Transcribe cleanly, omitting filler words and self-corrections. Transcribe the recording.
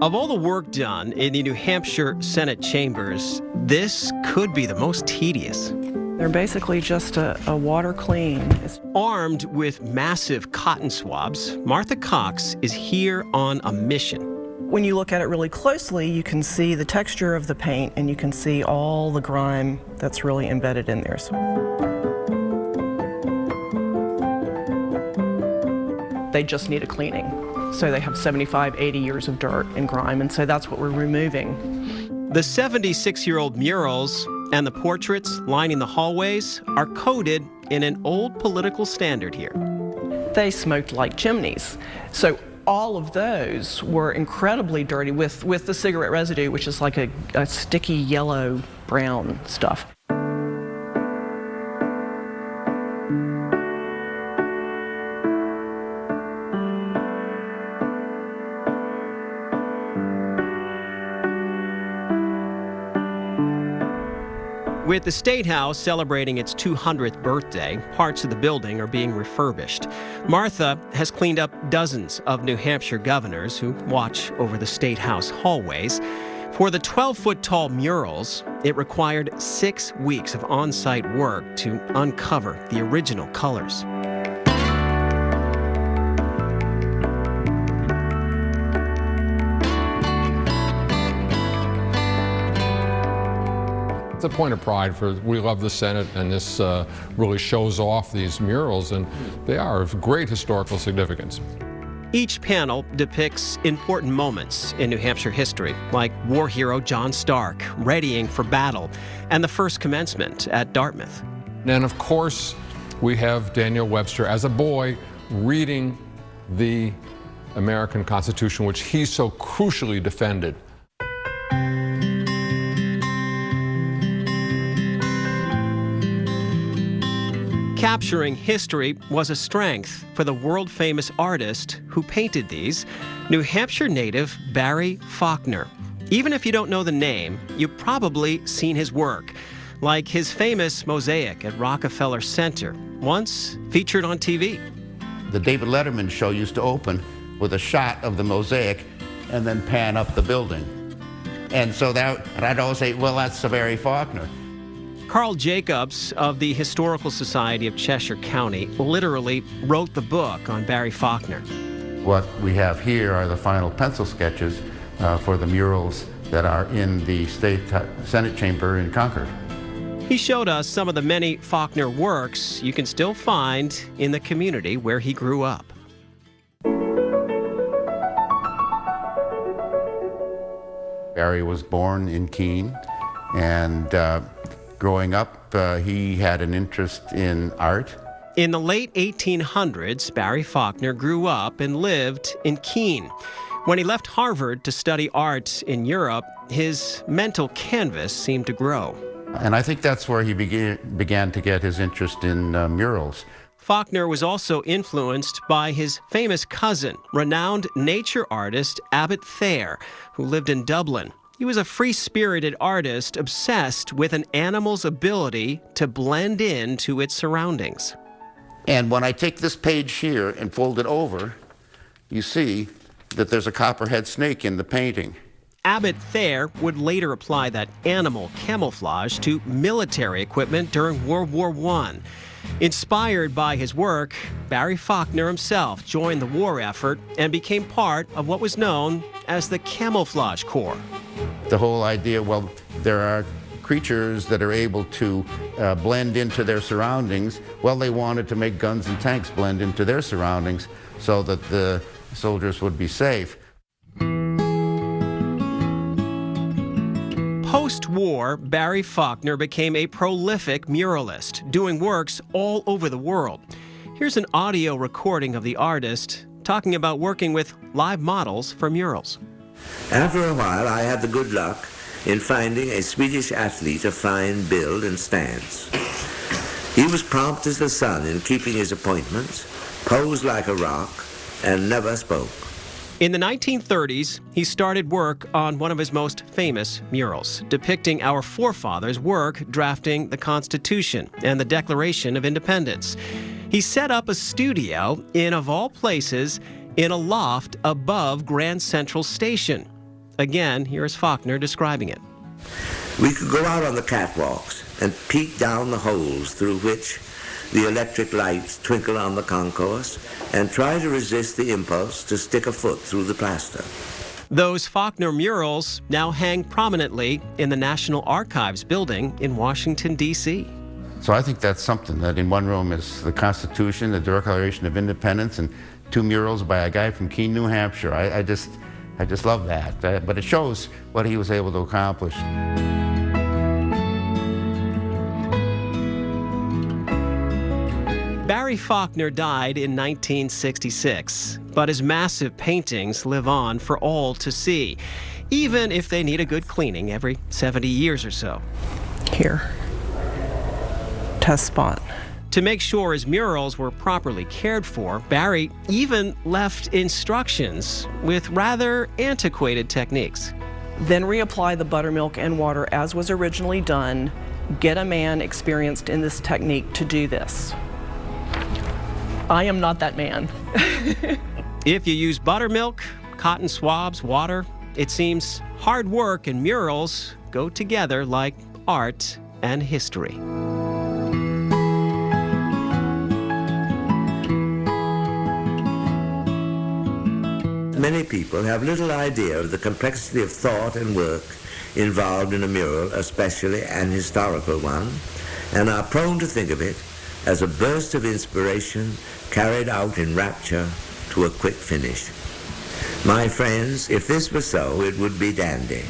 Of all the work done in the New Hampshire Senate chambers, this could be the most tedious. They're basically just a water clean. Armed with massive cotton swabs, Martha Cox is here on a mission. When you look at it really closely, you can see the texture of the paint and you can see all the grime that's really embedded in there. They just need a cleaning. So they have 75, 80 years of dirt and grime, and so that's what we're removing. The 76-year-old murals and the portraits lining the hallways are coded in an old political standard here. They smoked like chimneys. So all of those were incredibly dirty with the cigarette residue, which is like a sticky yellow brown stuff. With the State House celebrating its 200th birthday, parts of the building are being refurbished. Martha has cleaned up dozens of New Hampshire governors who watch over the State House hallways. For the 12-foot-tall murals, it required 6 weeks of on-site work to uncover the original colors. It's a point of pride we love the Senate, and this really shows off these murals, and they are of great historical significance. Each panel depicts important moments in New Hampshire history, like war hero John Stark readying for battle and the first commencement at Dartmouth. And of course, we have Daniel Webster as a boy reading the American Constitution, which he so crucially defended. Capturing history was a strength for the world-famous artist who painted these, New Hampshire native Barry Faulkner. Even if you don't know the name, you've probably seen his work, like his famous mosaic at Rockefeller Center, once featured on TV. The David Letterman show used to open with a shot of the mosaic and then pan up the building. And so I'd always say, well, that's Barry Faulkner. Carl Jacobs of the Historical Society of Cheshire County literally wrote the book on Barry Faulkner. What we have here are the final pencil sketches for the murals that are in the Senate chamber in Concord. He showed us some of the many Faulkner works you can still find in the community where he grew up. Barry was born in Keene, and growing up, he had an interest in art. In the late 1800s, Barry Faulkner grew up and lived in Keene. When he left Harvard to study art in Europe, his mental canvas seemed to grow. And I think that's where he began to get his interest in murals. Faulkner was also influenced by his famous cousin, renowned nature artist Abbot Thayer, who lived in Dublin. He was a free-spirited artist obsessed with an animal's ability to blend into its surroundings. And when I take this page here and fold it over, you see that there's a copperhead snake in the painting. Abbot Thayer would later apply that animal camouflage to military equipment during World War I. Inspired by his work, Barry Faulkner himself joined the war effort and became part of what was known as the Camouflage Corps. The whole idea, well, there are creatures that are able to blend into their surroundings. Well, they wanted to make guns and tanks blend into their surroundings so that the soldiers would be safe. Post-war, Barry Faulkner became a prolific muralist, doing works all over the world. Here's an audio recording of the artist talking about working with live models for murals. After a while, I had the good luck in finding a Swedish athlete of fine build and stance. He was prompt as the sun in keeping his appointments, posed like a rock, and never spoke. In the 1930s, he started work on one of his most famous murals, depicting our forefathers' work drafting the Constitution and the Declaration of Independence. He set up a studio in, of all places, in a loft above Grand Central Station. Again, here is Faulkner describing it. We could go out on the catwalks and peek down the holes through which the electric lights twinkle on the concourse and try to resist the impulse to stick a foot through the plaster. Those Faulkner murals now hang prominently in the National Archives building in Washington, D.C. So I think that's something, that in one room is the Constitution, the Declaration of Independence, and 2 murals by a guy from Keene, New Hampshire. I just love that. But it shows what he was able to accomplish. Barry Faulkner died in 1966, but his massive paintings live on for all to see, even if they need a good cleaning every 70 years or so. Here. Test spot. To make sure his murals were properly cared for, Barry even left instructions with rather antiquated techniques. Then reapply the buttermilk and water as was originally done. Get a man experienced in this technique to do this. I am not that man. If you use buttermilk, cotton swabs, water, it seems hard work and murals go together like art and history. Many people have little idea of the complexity of thought and work involved in a mural, especially an historical one, and are prone to think of it as a burst of inspiration carried out in rapture to a quick finish. My friends, if this were so, it would be dandy.